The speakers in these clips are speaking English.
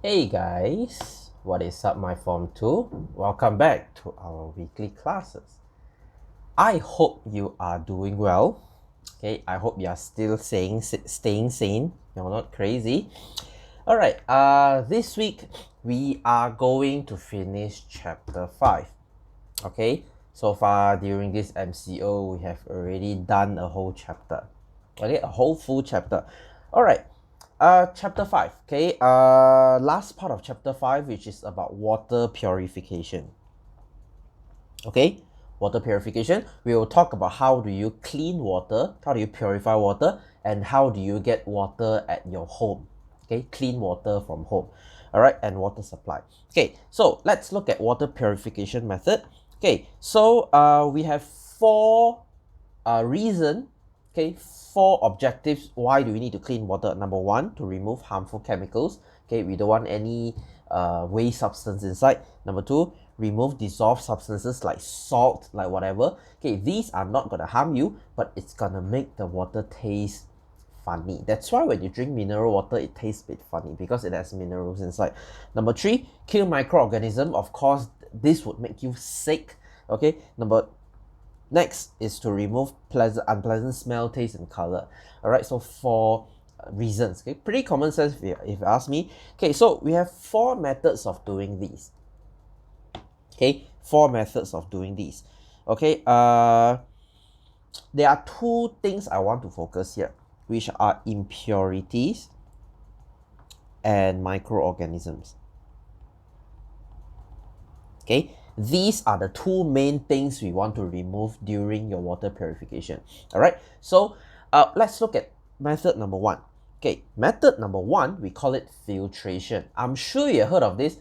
Hey guys, what is up my Form 2? Welcome back to our weekly classes. I hope you are doing well. Okay, I hope you are still staying sane. You're not crazy. Alright, this week we are going to finish chapter 5. Okay, so far during this MCO, we have already done a whole chapter. Okay, a whole full chapter. Alright, chapter 5. Okay, last part of chapter 5, which is about water purification. Okay, water purification. We will talk about how do you clean water, how do you purify water, and how do you get water at your home. Okay, clean water from home. All right, and water supply. Okay, so let's look at water purification method. Okay, so we have four reason. Okay, four objectives. Why do we need to clean water? Number one, to remove harmful chemicals. Okay, we don't want any waste substance inside. Number two, remove dissolved substances like salt, like whatever. Okay, these are not gonna harm you, but it's gonna make the water taste funny. That's why when you drink mineral water, it tastes a bit funny because it has minerals inside. Number three, kill microorganisms. Of course, this would make you sick. Okay, next is to remove unpleasant smell, taste, and color. All right, so four reasons. Okay, pretty common sense if you ask me. Okay, so we have four methods of doing these. Okay, four methods of doing these. Okay, there are two things I want to focus here, which are impurities and microorganisms. Okay, these are the two main things we want to remove during your water purification. All right, so let's look at method number one. Okay, method number one, we call it filtration. I'm sure you heard of this.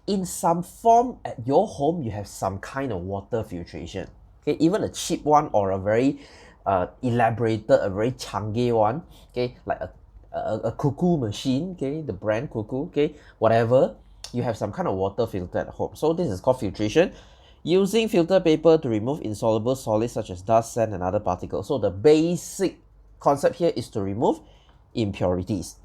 In some form at your home, you have some kind of water filtration. Okay, even a cheap one or a very elaborated, a very changi one. Okay, like a cuckoo machine. Okay, the brand cuckoo. Okay, whatever. You have some kind of water filter at home. So this is called filtration. Using filter paper to remove insoluble solids such as dust, sand, and other particles. So the basic concept here is to remove impurities.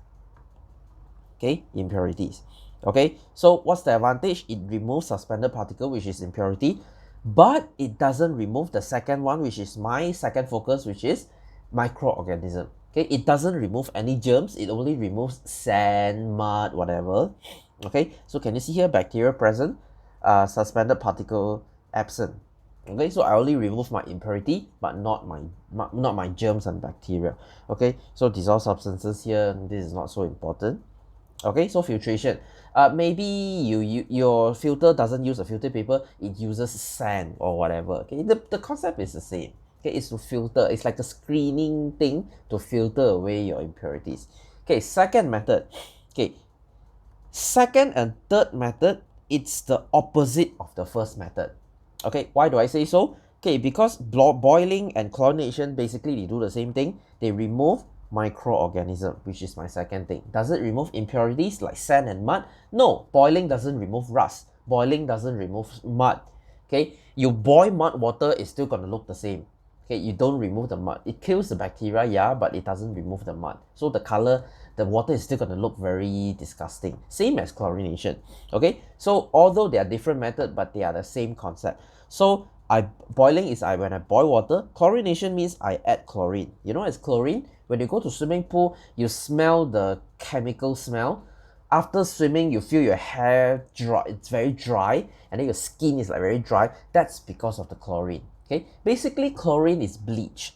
Okay, impurities. Okay, so what's the advantage? It removes suspended particle, which is impurity, but it doesn't remove the second one, which is my second focus, which is microorganism. Okay, it doesn't remove any germs, it only removes sand, mud, whatever. Okay, so can you see here, bacteria present, suspended particle absent. Okay, so I only remove my impurity, but not my germs and bacteria. Okay, so dissolved substances here, this is not so important. Okay, so filtration. Maybe your filter doesn't use a filter paper, it uses sand or whatever. Okay, the concept is the same. Okay, it's to filter. It's like a screening thing to filter away your impurities. Okay, second method. Okay, second and third method, it's the opposite of the first method. Okay, why do I say so? Okay, because boiling and chlorination basically they do the same thing. They remove microorganism, which is my second thing. Does it remove impurities like sand and mud? No, boiling doesn't remove rust. Boiling doesn't remove mud. Okay, you boil mud water, it's still gonna look the same. Okay, you don't remove the mud. It kills the bacteria, yeah, but it doesn't remove the mud. So the color, the water is still gonna look very disgusting. Same as chlorination. Okay, so although they are different method, but they are the same concept. So boiling is when I boil water. Chlorination means I add chlorine. You know, as chlorine, when you go to swimming pool, you smell the chemical smell. After swimming, you feel your hair dry, it's very dry, and then your skin is like very dry. That's because of the chlorine. Okay, basically chlorine is bleach.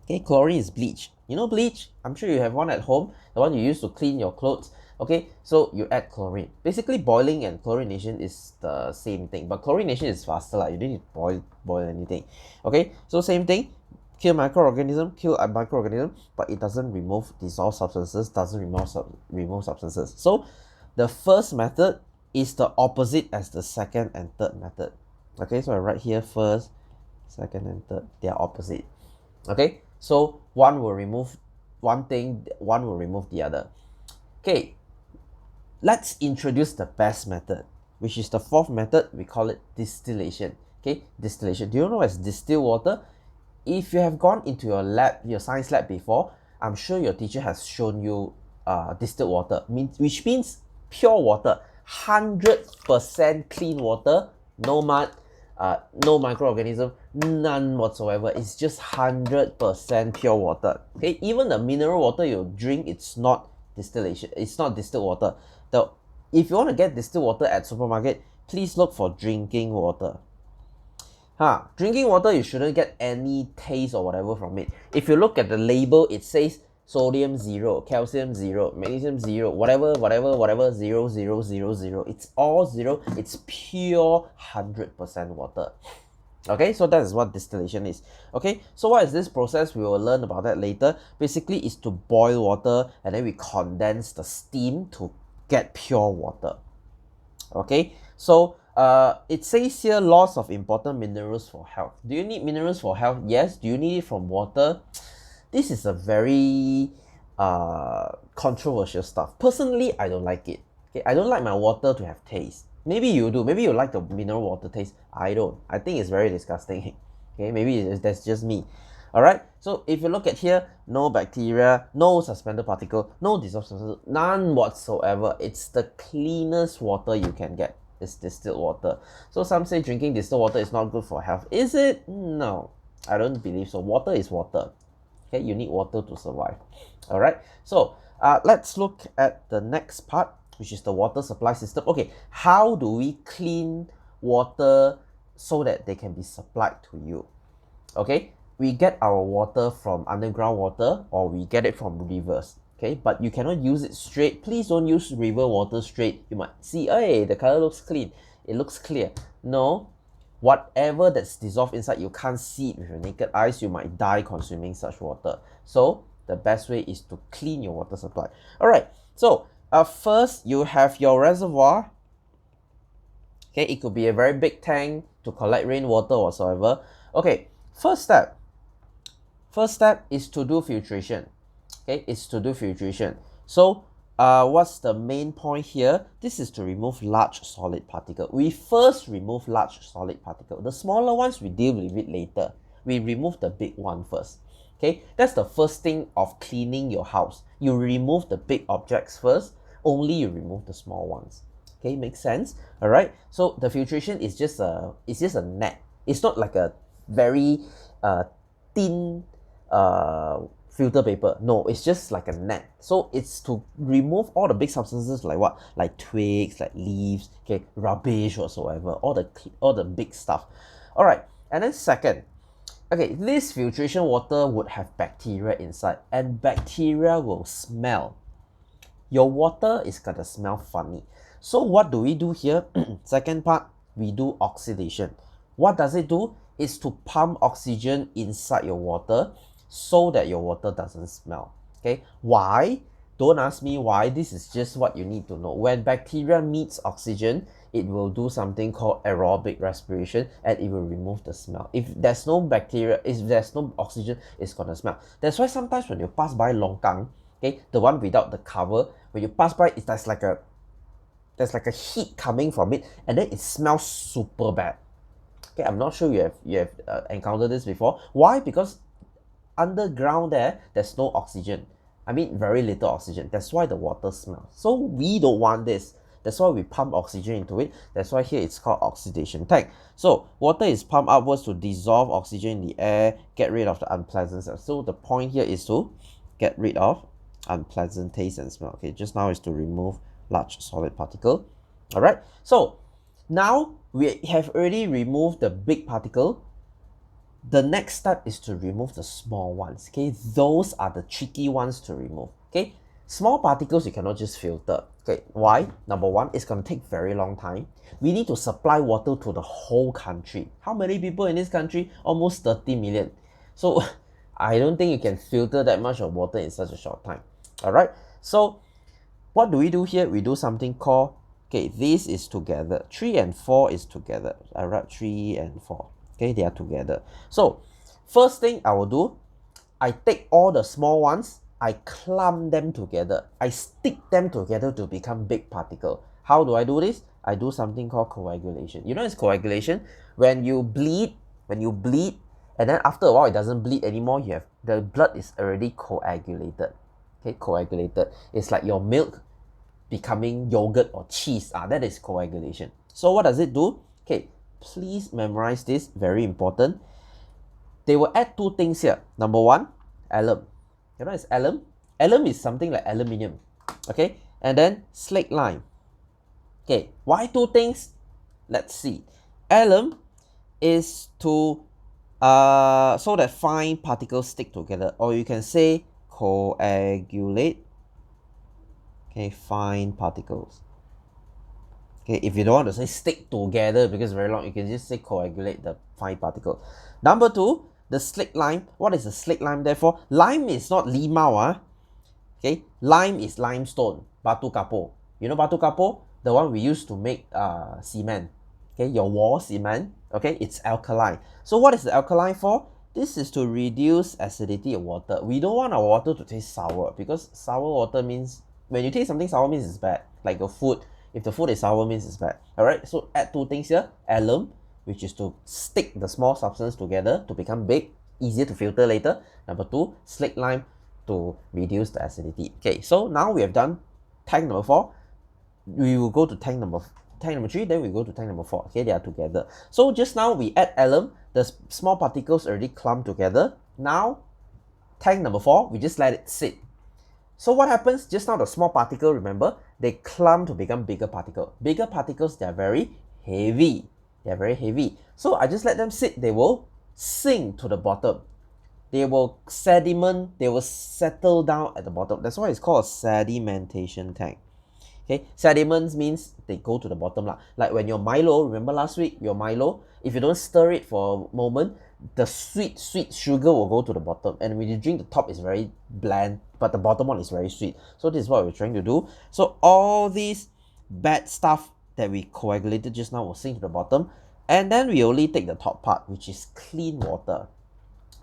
Okay, chlorine is bleach. You know bleach? I'm sure you have one at home, the one you use to clean your clothes. Okay, so you add chlorine. Basically, boiling and chlorination is the same thing, but chlorination is faster. Like you don't need to boil anything. Okay, so same thing. Kill microorganism, but it doesn't remove dissolved substances, doesn't remove substances. So the first method is the opposite as the second and third method. Okay, so I write here first, second, and third. They are opposite. Okay, so one will remove one thing, one will remove the other. Okay, let's introduce the best method, which is the fourth method. We call it distillation. Okay, distillation. Do you know what's distilled water? If you have gone into your lab, your science lab before, I'm sure your teacher has shown you distilled water, which means pure water, 100% clean water, no mud, no microorganism, none whatsoever. It's just 100% pure water. Okay, even the mineral water you drink, it's not distillation, it's not distilled water. If you want to get distilled water at supermarket, please look for drinking water. Drinking water, you shouldn't get any taste or whatever from it. If you look at the label, it says sodium 0, calcium 0, magnesium 0, whatever, 0, 0, 0, 0. It's all 0. It's pure 100% water. Okay, so that is what distillation is. Okay, so what is this process? We will learn about that later. Basically, it's to boil water and then we condense the steam to get pure water. Okay, so it says here loss of important minerals for health. Do you need minerals for health? Yes. Do you need it from water? This is a very controversial stuff. Personally, I don't like it. Okay, I don't like my water to have taste. Maybe you do. Maybe you like the mineral water taste. I don't. I think it's very disgusting. Okay, maybe that's just me. All right. So if you look at here, no bacteria, no suspended particle, no dissolved substance, none whatsoever. It's the cleanest water you can get. It's distilled water. So some say drinking distilled water is not good for health. Is it? No, I don't believe so. Water is water. Okay, you need water to survive. All right. So let's look at the next part, which is the water supply system. Okay, how do we clean water so that they can be supplied to you? Okay, we get our water from underground water or we get it from rivers. Okay, but you cannot use it straight. Please don't use river water straight. You might see, hey, the color looks clean. It looks clear. No, whatever that's dissolved inside, you can't see it with your naked eyes. You might die consuming such water. So the best way is to clean your water supply. All right, so first you have your reservoir. Okay, it could be a very big tank to collect rainwater whatsoever. Okay, first step is to do filtration. Okay, it's to do filtration. So what's the main point here? This is to remove large solid particle. We first remove large solid particle. The smaller ones we deal with it later. We remove the big one first. Okay, that's the first thing of cleaning your house. You remove the big objects first, only you remove the small ones. Okay, makes sense. All right, so the filtration is just a net. It's not like a very thin filter paper. No, it's just like a net. So it's to remove all the big substances like what? Like twigs, like leaves, okay, rubbish whatsoever, all the big stuff. All right, and then second, okay, this filtration water would have bacteria inside and bacteria will smell. Your water is gonna smell funny. So what do we do here? Second part, we do oxidation. What does it do? It's to pump oxygen inside your water so that your water doesn't smell. Okay, why? Don't ask me why. This is just what you need to know. When bacteria meets oxygen, it will do something called aerobic respiration and it will remove the smell. If there's no bacteria, if there's no oxygen, it's gonna smell. That's why sometimes when you pass by longkang, okay, the one without the cover, when you pass by, there's like a heat coming from it and then it smells super bad. Okay, I'm not sure you have encountered this before. Why? Because underground there's no oxygen. I mean, very little oxygen. That's why the water smells. So we don't want this. That's why we pump oxygen into it. That's why here it's called oxidation tank. So water is pumped upwards to dissolve oxygen in the air, get rid of the unpleasant stuff. So the point here is to get rid of unpleasant taste and smell. Okay, just now is to remove large solid particle. All right, so now we have already removed the big particle. The next step is to remove the small ones. Okay, those are the tricky ones to remove. Okay, small particles you cannot just filter. Okay, why? Number one, it's going to take very long time. We need to supply water to the whole country. How many people in this country? Almost 30 million. So I don't think you can filter that much of water in such a short time. All right, so what do we do here? We do something called, okay, this is together. 3 and 4 is together. All right, 3 and 4. Okay, they are together. So first thing I will do, I take all the small ones, I clump them together. I stick them together to become big particle. How do I do this? I do something called coagulation. You know it's coagulation? When you bleed, and then after a while it doesn't bleed anymore, the blood is already coagulated. Okay, coagulated. It's like your milk becoming yogurt or cheese. That is coagulation. So what does it do? Okay, please memorize this, very important. They will add two things here. Number one, alum. You know what is alum? Alum is something like aluminium. Okay, and then slaked lime. Okay, why two things? Let's see. Alum is to so that fine particles stick together, or you can say coagulate. Okay, fine particles. Okay, if you don't want to say stick together because it's very long, you can just say coagulate the fine particle. Number two, the slaked lime. What is the slaked lime there for? Lime is not limau. Okay, lime is limestone, batu kapur. You know batu kapur? The one we use to make cement. Okay, your wall cement. Okay, it's alkaline. So what is the alkaline for? This is to reduce acidity of water. We don't want our water to taste sour, because sour water means, when you taste something sour, means it's bad. Like your food, if the food is sour, means it's bad. Alright, so add two things here. Alum, which is to stick the small substance together to become big, easier to filter later. Number two, slaked lime, to reduce the acidity. Okay, so now we have done tank number 4. We will go to tank number 3, then we go to tank number 4. Okay, they are together. So just now we add alum, the small particles already clump together. Now tank number 4, we just let it sit. So what happens? Just now the small particle, remember, they clump to become bigger particle. Bigger particles, they are very heavy. They are very heavy. So I just let them sit. They will sink to the bottom. They will sediment, they will settle down at the bottom. That's why it's called a sedimentation tank. Okay, sediments means they go to the bottom lah. Like when your Milo, remember last week, your Milo, if you don't stir it for a moment, the sweet sugar will go to the bottom. And when you drink, the top is very bland, but the bottom one is very sweet. So this is what we're trying to do. So all these bad stuff that we coagulated just now will sink to the bottom. And then we only take the top part, which is clean water.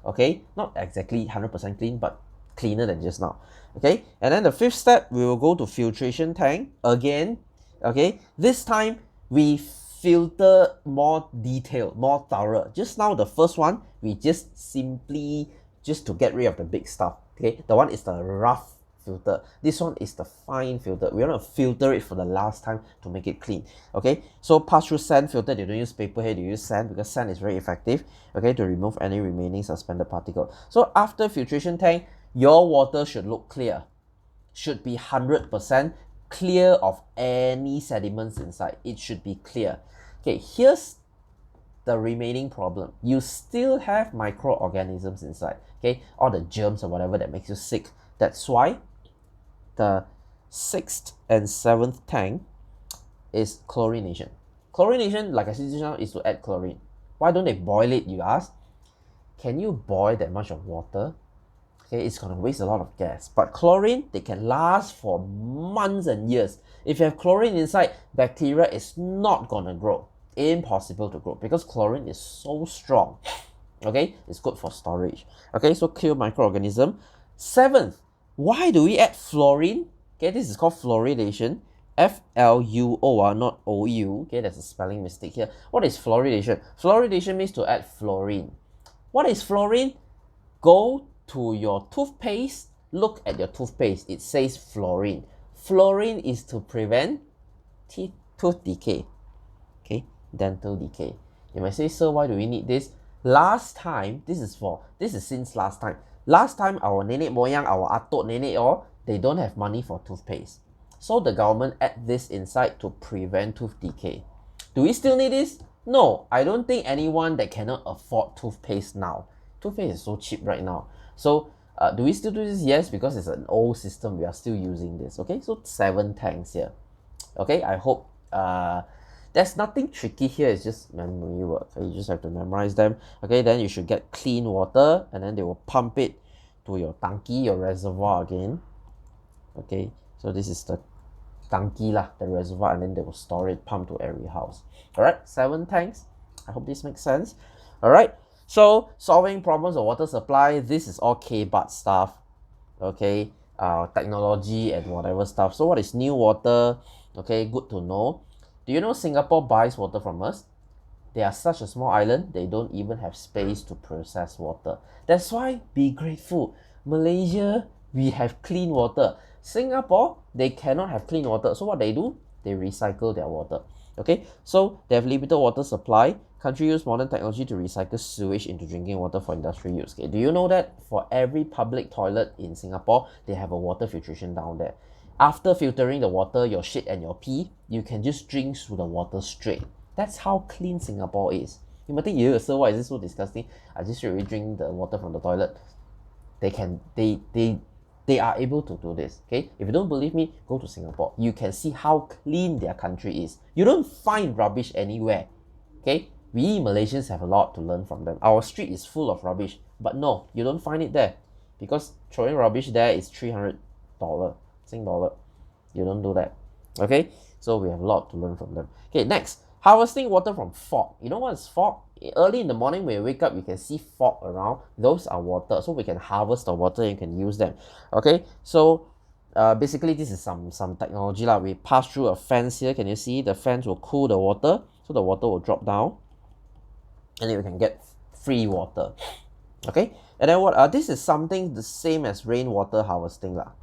Okay, not exactly 100% clean, but cleaner than just now. Okay, and then the fifth step, we will go to filtration tank again. Okay, this time we filter more detailed, more thorough. Just now the first one, we just simply to get rid of the big stuff. Okay, the one is the rough filter. This one is the fine filter. We want to filter it for the last time to make it clean. Okay, so pass through sand filter. They don't use paper here, they use sand, because sand is very effective, okay, to remove any remaining suspended particle. So after filtration tank, your water should look clear, should be 100% clear of any sediments inside. It should be clear. Okay, here's the remaining problem. You still have microorganisms inside. Okay, all the germs or whatever that makes you sick. That's why the 6th and 7th tank is chlorination. Chlorination, like I said just now, is to add chlorine. Why don't they boil it, you ask? Can you boil that much of water? Okay, it's gonna waste a lot of gas. But chlorine, they can last for months and years. If you have chlorine inside, bacteria is not gonna grow. Impossible to grow, because chlorine is so strong. Okay, it's good for storage. Okay, so kill microorganism. 7th, why do we add fluorine? Okay, this is called fluoridation. F-L-U-O, not O-U. Okay, there's a spelling mistake here. What is fluoridation? Fluoridation means to add fluorine. What is fluorine? Go to your toothpaste, look at your toothpaste. It says fluorine. Fluorine is to prevent tooth decay. Okay, dental decay. You might say, sir, why do we need this? Last time, this is since last time. Last time, our nenek moyang, our atuk nenek all, they don't have money for toothpaste. So the government add this inside to prevent tooth decay. Do we still need this? No, I don't think anyone that cannot afford toothpaste now. Toothpaste is so cheap right now. So do we still do this? Yes, because it's an old system. We are still using this. Okay, so 7 tanks here. Okay, I hope there's nothing tricky here. It's just memory work. Okay? You just have to memorize them. Okay, then you should get clean water, and then they will pump it to your tangki, your reservoir again. Okay, so this is the tangki lah, the reservoir, and then they will store it, pump to every house. All right, 7 tanks. I hope this makes sense. All right, so solving problems of water supply. This is all K-BUT stuff. Okay, technology and whatever stuff. So what is new water? Okay, good to know. Do you know Singapore buys water from us? They are such a small island, they don't even have space to process water. That's why be grateful. Malaysia, we have clean water. Singapore, they cannot have clean water. So what they do? They recycle their water. Okay, so they have limited water supply. Country use modern technology to recycle sewage into drinking water for industrial use. Okay, do you know that for every public toilet in Singapore, they have a water filtration down there? After filtering the water, your shit and your pee, you can just drink through the water straight. That's how clean Singapore is. You might think, yeah, so why is this so disgusting? I just straight away drink the water from the toilet. They are able to do this. Okay, if you don't believe me, go to Singapore. You can see how clean their country is. You don't find rubbish anywhere. Okay, we Malaysians have a lot to learn from them. Our street is full of rubbish, but no, you don't find it there, because throwing rubbish there is $300 Sing dollar. You don't do that. Okay, so we have a lot to learn from them. Okay, next, harvesting water from fog. You know what is fog? Early in the morning when you wake up, you can see fog around. Those are water, so we can harvest the water and you can use them. Okay, so basically this is some technology lah. We pass through a fence here. Can you see the fence will cool the water, so the water will drop down, and then we can get free water. Okay, and then what? This is something the same as rainwater harvesting lah.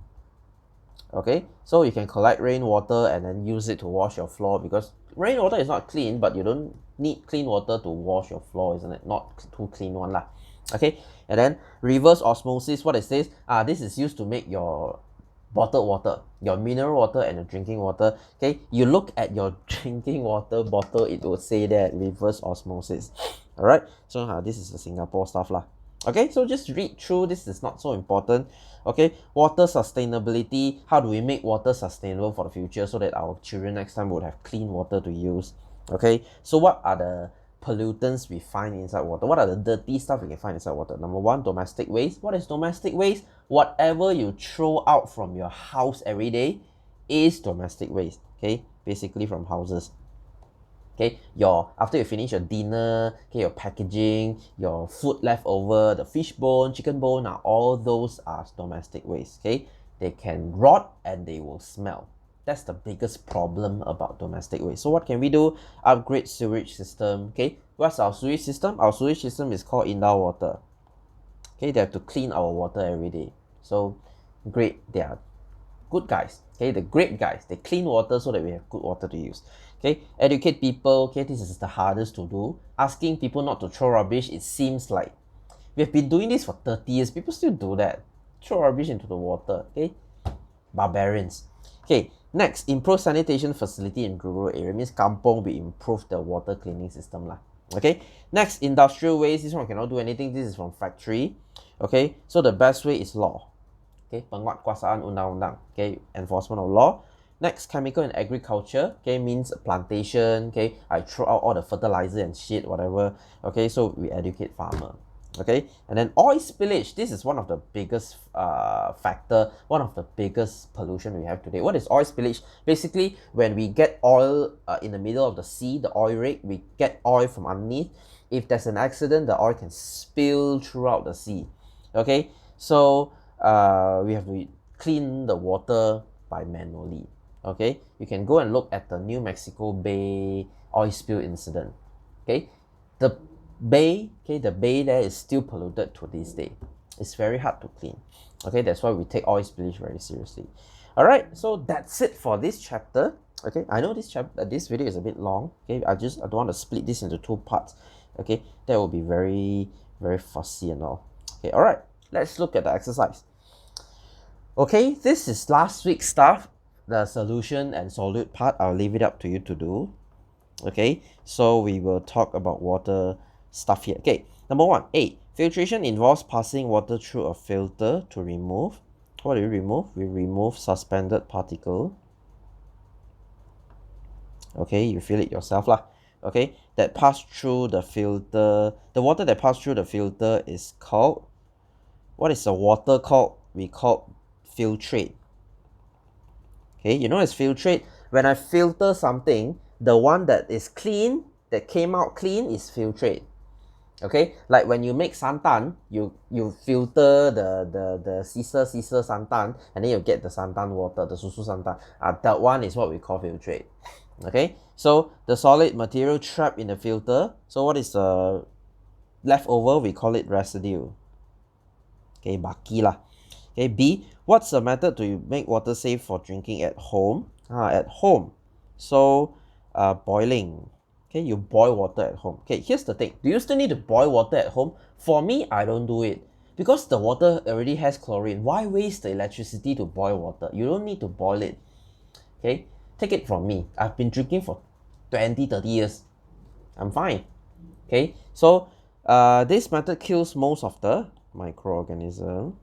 Okay, so you can collect rainwater and then use it to wash your floor, because rainwater is not clean, but you don't need clean water to wash your floor, isn't it? Not too clean one lah. Okay, and then reverse osmosis, what it says, this is used to make your bottled water, your mineral water and your drinking water. Okay, you look at your drinking water bottle, it will say that reverse osmosis. All right, so this is the Singapore stuff lah. Okay, so just read through, this is not so important. Okay, water sustainability, how do we make water sustainable for the future so that our children next time would have clean water to use? Okay, so what are the pollutants we find inside water? What are the dirty stuff we can find inside water? Number one, domestic waste. What is domestic waste? Whatever you throw out from your house every day is domestic waste. Okay, basically from houses. Okay, after you finish your dinner, okay, your packaging, your food leftover, the fish bone, chicken bone, all those are domestic waste. Okay, they can rot and they will smell. That's the biggest problem about domestic waste. So what can we do? Upgrade sewage system. Okay, what's our sewage system? Our sewage system is called indoor water. Okay, they have to clean our water every day. So great, they are good guys. Okay, the great guys, they clean water so that we have good water to use. Okay, educate people. Okay, this is the hardest to do. Asking people not to throw rubbish, it seems like we have been doing this for 30 years. People still do that. Throw rubbish into the water. Okay, barbarians. Okay, next, improve sanitation facility in rural area. Means kampong, we improve the water cleaning system lah. Okay, next, industrial waste. This one cannot do anything. This is from factory. Okay, so the best way is law. Okay, penguatkuasaan undang-undang. Okay, enforcement of law. Next, chemical and agriculture. Okay, means plantation. Okay, I throw out all the fertilizer and shit, whatever. Okay, so we educate farmer. Okay, and then oil spillage. This is one of the biggest factor, one of the biggest pollution we have today. What is oil spillage? Basically, when we get oil in the middle of the sea, the oil rig, we get oil from underneath. If there's an accident, the oil can spill throughout the sea. Okay, so we have to clean the water by manually. Okay, you can go and look at the New Mexico Bay oil spill incident. Okay, the bay there is still polluted to this day. It's very hard to clean. Okay, that's why we take oil spillage very seriously. All right, so that's it for this chapter. Okay, I know this video is a bit long. Okay, I don't want to split this into two parts. Okay, that will be very fussy and all. Okay, all right, let's look at the exercise. Okay, this is last week's stuff. The solution and solute part, I'll leave it up to you to do. Okay, so we will talk about water stuff here. Okay, number one, A, filtration involves passing water through a filter to remove. What do we remove? We remove suspended particle. Okay, you feel it yourself lah. Okay, that pass through the filter. The water that pass through the filter is called, what is the water called? We call filtrate. Okay, you know it's filtrate. When I filter something, the one that is clean, that came out clean, is filtrate. Okay, like when you make santan, you filter the sisa santan, and then you get the santan water, the susu santan. That one is what we call filtrate. Okay, so the solid material trapped in the filter. So what is the leftover? We call it residue. Okay, baki lah. Okay, B, What's the method to make water safe for drinking at home? At home. So, boiling. Okay, you boil water at home. Okay, here's the thing. Do you still need to boil water at home? For me, I don't do it. Because the water already has chlorine. Why waste the electricity to boil water? You don't need to boil it. Okay, take it from me. I've been drinking for 20, 30 years. I'm fine. Okay, so this method kills most of the microorganism.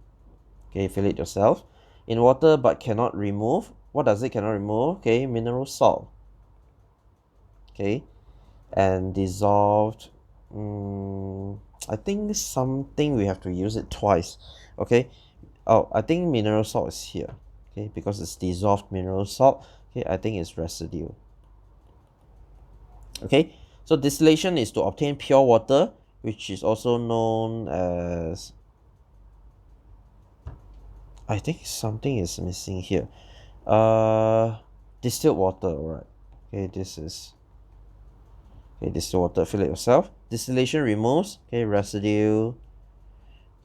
Okay, fill it yourself in water but cannot remove. What does it cannot remove? Okay, mineral salt. Okay, and dissolved. I think something we have to use it twice. Okay, oh, I think mineral salt is here. Okay, because it's dissolved mineral salt. Okay, I think it's residue. Okay, so distillation is to obtain pure water, which is also known as, I think something is missing here. Distilled water, alright. Okay, this is, okay, distilled water, fill it yourself. Distillation removes, okay, residue.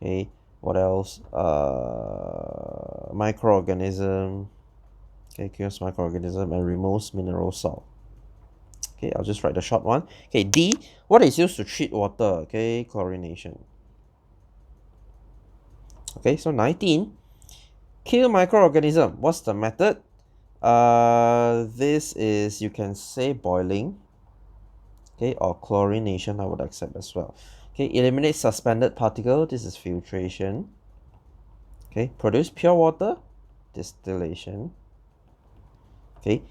Okay, what else? Microorganism. Okay, kills microorganism and removes mineral salt. Okay, I'll just write the short one. Okay, D, what is used to treat water? Okay, chlorination. Okay, so 19, kill microorganism. What's the method? This is, you can say boiling. Okay, or chlorination, I would accept as well. Okay, eliminate suspended particle. This is filtration. Okay, produce pure water. Distillation. Okay,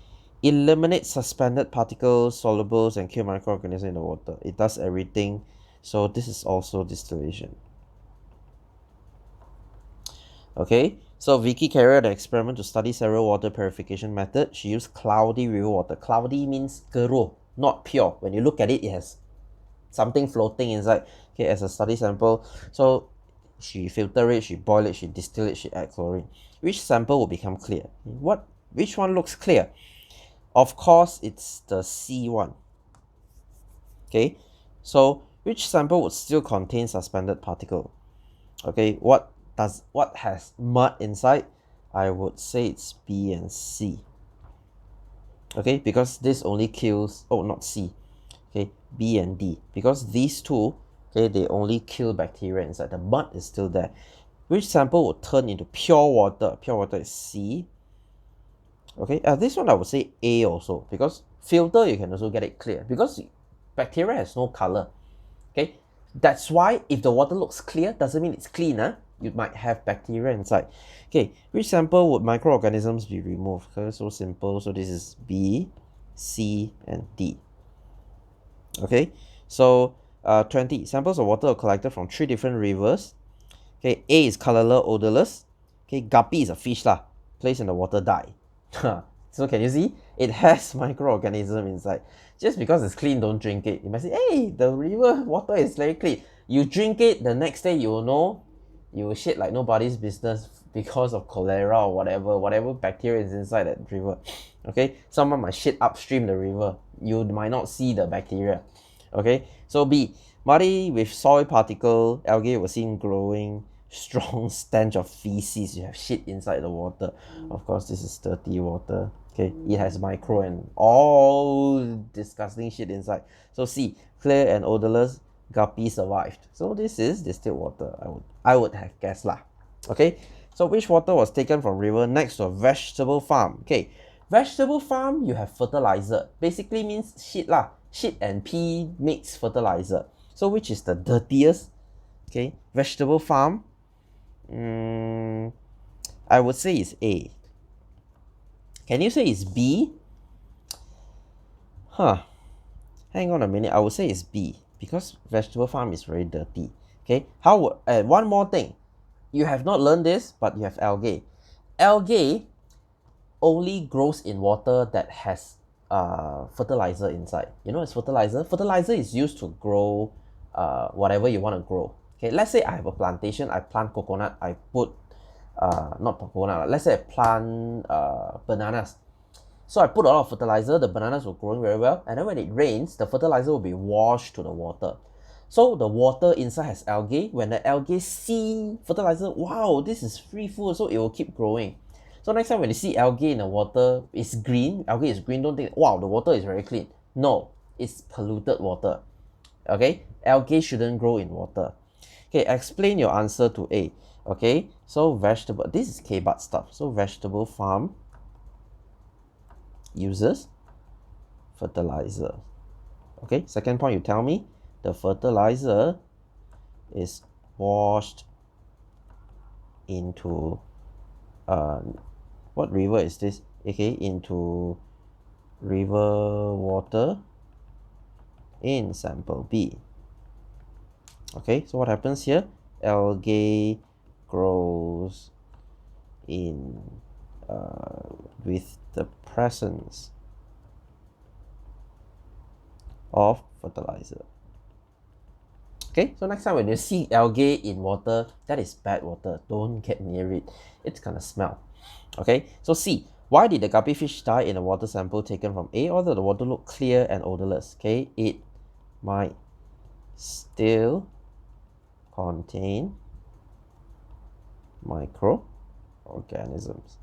eliminate suspended particles, solubles, and kill microorganisms in the water. It does everything. So this is also distillation. Okay, so Vicky carried out an experiment to study several water purification methods. She used cloudy river water. Cloudy means keruh, not pure. When you look at it, it has something floating inside. Okay, as a study sample. So she filter it, she boil it, she distill it, she add chlorine. Which sample will become clear? Which one looks clear? Of course, it's the C one. Okay, so which sample would still contain suspended particle? Okay, what has mud inside? I would say it's B and C. Okay, because this only kills, oh, not C. Okay, B and D, because these two, okay, they only kill bacteria inside. The mud is still there. Which sample would turn into pure water? Pure water is C. Okay, this one I would say A also, because filter you can also get it clear, because bacteria has no color. Okay, that's why if the water looks clear, doesn't mean it's cleaner. You might have bacteria inside. Okay, which sample would microorganisms be removed? Okay, so simple. So this is B, C, and D. Okay, so 20 samples of water are collected from 3 different rivers. Okay, A is colorless, odorless. Okay, guppy is a fish lah. Placed in the water, die. So can you see? It has microorganism inside. Just because it's clean, don't drink it. You might say, hey, the river water is very clean. You drink it, the next day you will know, you will shit like nobody's business because of cholera or whatever bacteria is inside that river. Okay, someone might shit upstream the river. You might not see the bacteria. Okay, so B, muddy with soil particle, algae were seen growing, strong stench of feces. You have shit inside the water. Of course, this is dirty water. Okay, it has micro and all disgusting shit inside. So C, clear and odorless, guppy survived. So this is distilled water. I would have guessed lah. Okay, so which water was taken from river next to a vegetable farm? Okay, vegetable farm, you have fertilizer. Basically means shit lah. Shit and pee makes fertilizer. So which is the dirtiest? Okay, vegetable farm. I would say it's A. Can you say it's B? Hang on a minute. I would say it's B, because vegetable farm is very dirty. Okay, one more thing. You have not learned this, but you have algae. Algae only grows in water that has fertilizer inside. You know, it's fertilizer. Fertilizer is used to grow whatever you want to grow. Okay, let's say I have a plantation. I plant coconut. I put not coconut. Let's say I plant bananas. So I put a lot of fertilizer. The bananas were growing very well, and then when it rains, the fertilizer will be washed to the water. So the water inside has algae. When the algae see fertilizer, wow, this is free food, so it will keep growing. So next time when you see algae in the water, it's green, algae is green, don't think, wow, the water is very clean. No, it's polluted water. Okay, algae shouldn't grow in water. Okay, explain your answer to A. Okay, so vegetable, this is K-Bud stuff. So vegetable farm uses fertilizer. Okay, second point, you tell me the fertilizer is washed into what river is this? Okay, into river water in sample B. Okay, so what happens here? Algae grows in with the presence of fertilizer. Okay, so next time when you see algae in water, that is bad water. Don't get near it. It's gonna smell. Okay, so C. Why did the guppy fish die in a water sample taken from A? Although the water looked clear and odorless. Okay, it might still contain microorganisms.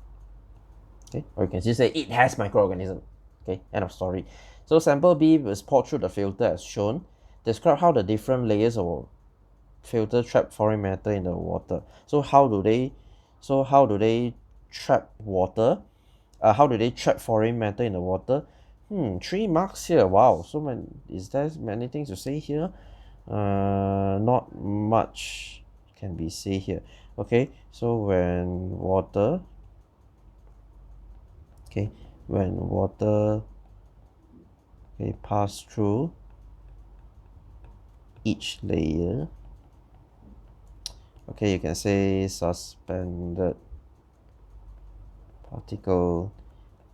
Okay, or you can just say it has microorganisms. Okay, end of story. So sample B was poured through the filter as shown. Describe how the different layers of filter trap foreign matter in the water. So how do they trap water? How do they trap foreign matter in the water? 3 marks here. Wow, so many. Is there many things to say here? Not much can be said here. Okay, so when water pass through each layer, okay, you can say suspended particle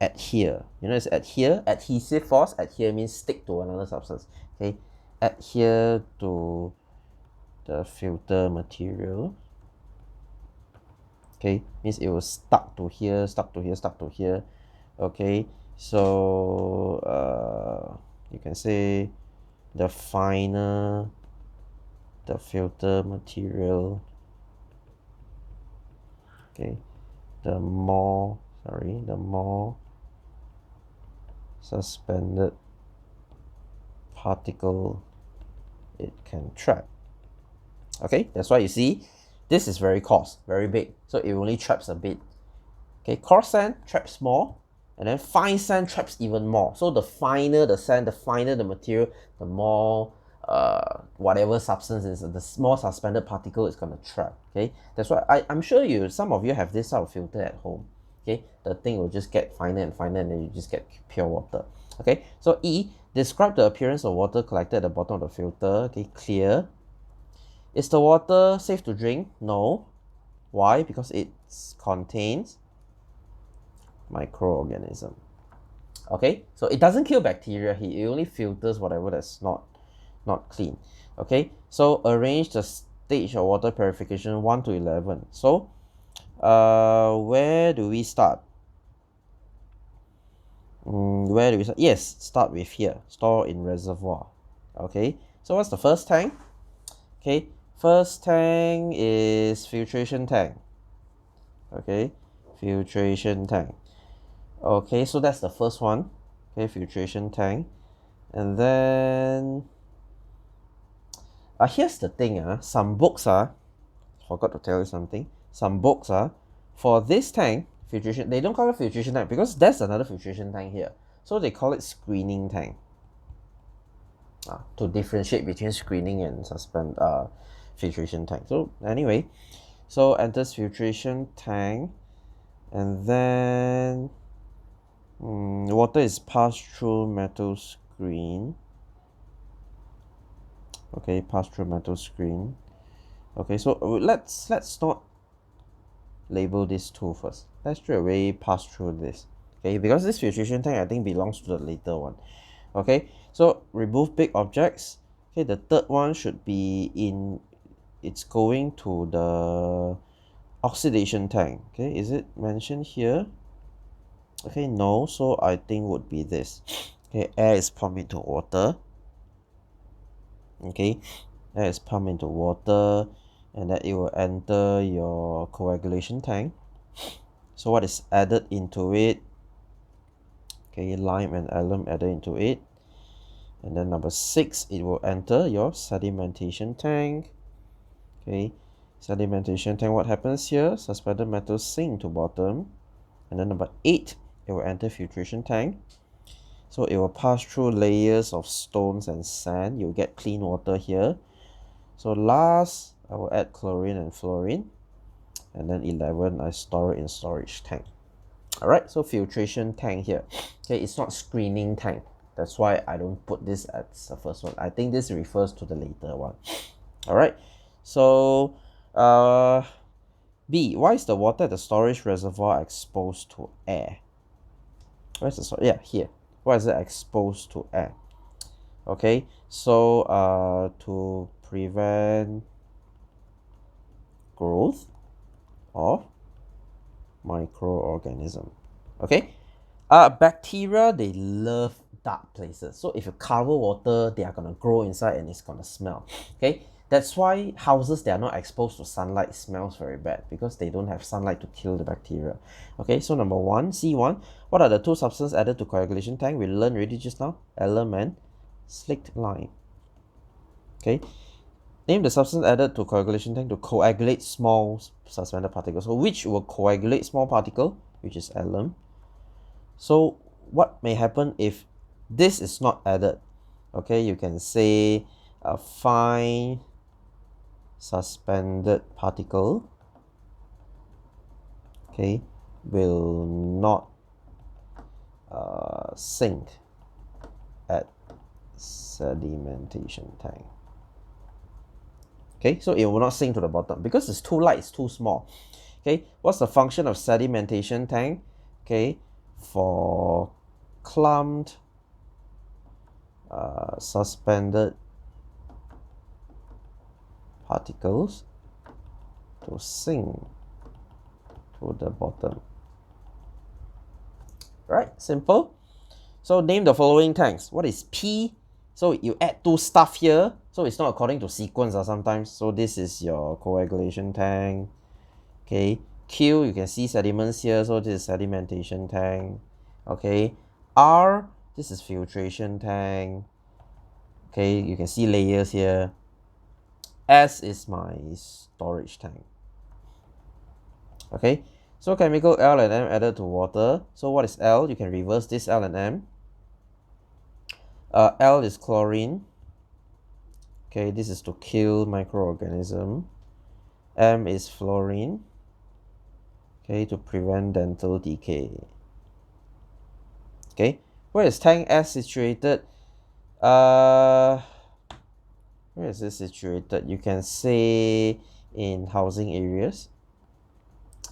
adhere. You know, it's adhere, adhesive force. Adhere means stick to another substance. Okay, adhere to the filter material. Okay, means it was stuck to here, stuck to here, stuck to here. Okay, so you can say the finer the filter material, okay, the more suspended particle it can trap. Okay, that's why you see this is very coarse, very big, so it only traps a bit. Okay, coarse sand traps more, and then fine sand traps even more. So the finer the sand, the finer the material, the more whatever substance is, the small suspended particle is going to trap. Okay, that's why I'm sure some of you have this sort of filter at home. Okay, the thing will just get finer and finer, and then you just get pure water. Okay, so E, describe the appearance of water collected at the bottom of the filter. Okay, clear. Is the water safe to drink? No. Why? Because it contains microorganism. Okay, so it doesn't kill bacteria here, it only filters whatever that's not clean. Okay, so arrange the stage of water purification 1 to 11. So where do we start? Yes, start with here, store in reservoir. Okay, so what's the first tank? Okay, first tank is filtration tank. Okay, filtration tank. Okay, so that's the first one. Okay, filtration tank. And then here's the thing, some books forgot to tell you something. Some books for this tank, filtration, they don't call it filtration tank because there's another filtration tank here. So they call it screening tank. To differentiate between screening and filtration tank. So anyway, so enters filtration tank, and then water is passed through metal screen. Okay, pass through metal screen. Okay, so let's not label this two first. Let's straight away pass through this. Okay, because this filtration tank I think belongs to the later one. Okay, so remove big objects. Okay, the third one should be it's going to the oxidation tank. Okay, is it mentioned here? Okay, no, so I think would be this. Okay, air is pumped into water. Okay, Air is pumped into water, and then it will enter your coagulation tank. So what is added into it? Okay, lime and alum added into it. And then number 6, it will enter your sedimentation tank. Okay, sedimentation tank, what happens here? Suspended metals sink to bottom. And then number 8, it will enter filtration tank. So it will pass through layers of stones and sand. You'll get clean water here. So last, I will add chlorine and fluorine. And then 11, I store it in storage tank. Alright, so filtration tank here. Okay, it's not screening tank. That's why I don't put this as the first one. I think this refers to the later one. Alright, so B, why is the water at the storage reservoir exposed to air? Where's the storage? Yeah, here. Why is it exposed to air? Okay, so to prevent growth of microorganism. Okay, bacteria, they love dark places. So if you cover water, they are gonna grow inside and it's gonna smell. Okay, that's why houses that are not exposed to sunlight smells very bad, because they don't have sunlight to kill the bacteria. Okay, so number 1, C1, what are the 2 substances added to coagulation tank? We learned already just now, alum and slaked lime. Okay, name the substance added to coagulation tank to coagulate small suspended particles. So which will coagulate small particle? Which is alum. So what may happen if this is not added? Okay, you can say a fine suspended particle, okay, will not sink at sedimentation tank. Okay, so it will not sink to the bottom because it's too light, it's too small. Okay, what's the function of sedimentation tank? Okay, for clumped suspended particles to sink to the bottom. Right, simple. So name the following tanks. What is P? So you add 2 stuff here, so it's not according to sequence sometimes. So this is your coagulation tank. Okay, Q, you can see sediments here, so this is sedimentation tank. Okay, R, this is filtration tank. Okay, you can see layers here. S is my storage tank. Okay, so chemical L and M added to water. So what is L? You can reverse this L and M. L is chlorine. Okay, this is to kill microorganism. M is fluorine. Okay, to prevent dental decay. Okay, where is tank S situated? Where is this situated? You can say in housing areas.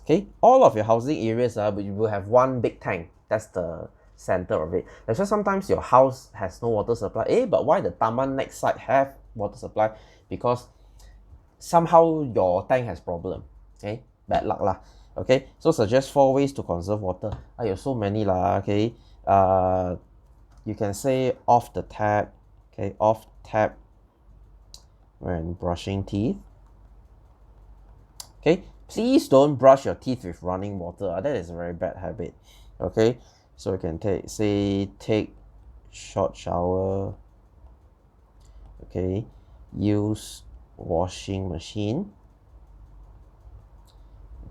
Okay, all of your housing areas, but you will have one big tank. That's the center of it. That's why sometimes your house has no water supply. But why the taman next side have water supply? Because somehow your tank has problem. Okay, bad luck lah. Okay, so suggest 4 ways to conserve water. You so many lah. Okay, you can say off the tap. Okay, off tap when brushing teeth. Okay, please don't brush your teeth with running water. That is a very bad habit. Okay, so you can take short shower. Okay, use washing machine.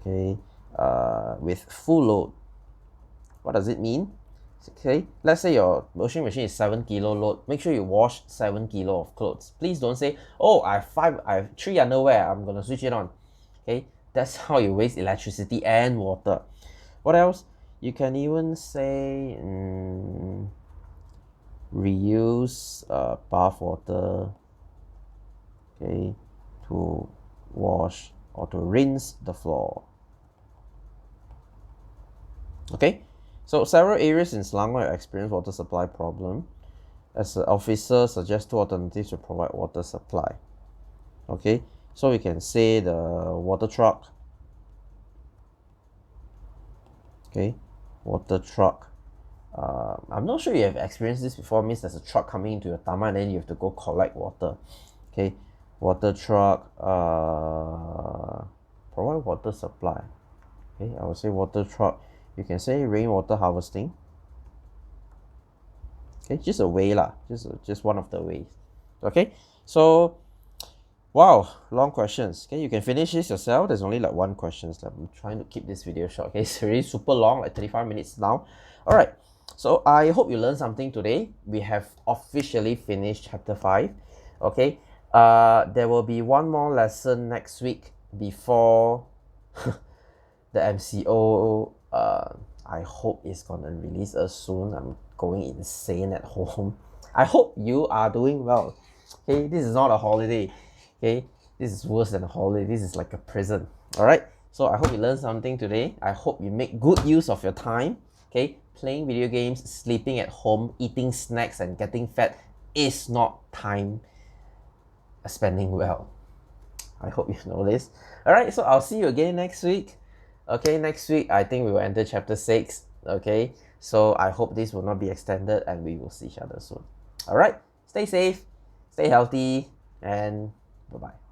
Okay, with full load. What does it mean? Okay, let's say your washing machine is 7 kilo load. Make sure you wash 7 kilo of clothes. Please don't say, oh, I have 3 underwear, I'm gonna switch it on. Okay, that's how you waste electricity and water. What else? You can even say reuse bath water, okay, to wash or to rinse the floor. Okay, so several areas in Selangor experience water supply problem. As an officer, suggest 2 alternatives to provide water supply. Okay, so we can say the water truck. Okay, water truck. I'm not sure you have experienced this before. Means there's a truck coming into your taman and then you have to go collect water. Okay, water truck, provide water supply. Okay, I would say water truck. You can say rainwater harvesting. Okay, just a way lah, just one of the ways. Okay, so wow, long questions. Okay, you can finish this yourself. There's only like one question. So I'm trying to keep this video short. Okay, it's already super long, like 35 minutes now. All right, so I hope you learned something today. We have officially finished chapter 5. Okay, there will be one more lesson next week before the MCO. I hope it's gonna release us soon. I'm going insane at home. I hope you are doing well. Okay, this is not a holiday. Okay, this is worse than a holiday. This is like a prison. All right, so I hope you learned something today. I hope you make good use of your time. Okay, playing video games, sleeping at home, eating snacks and getting fat is not time spending well. I hope you know this. All right, so I'll see you again next week. Okay, next week I think we will enter chapter 6. Okay, so I hope this will not be extended and we will see each other soon. All right, stay safe, stay healthy, and bye-bye.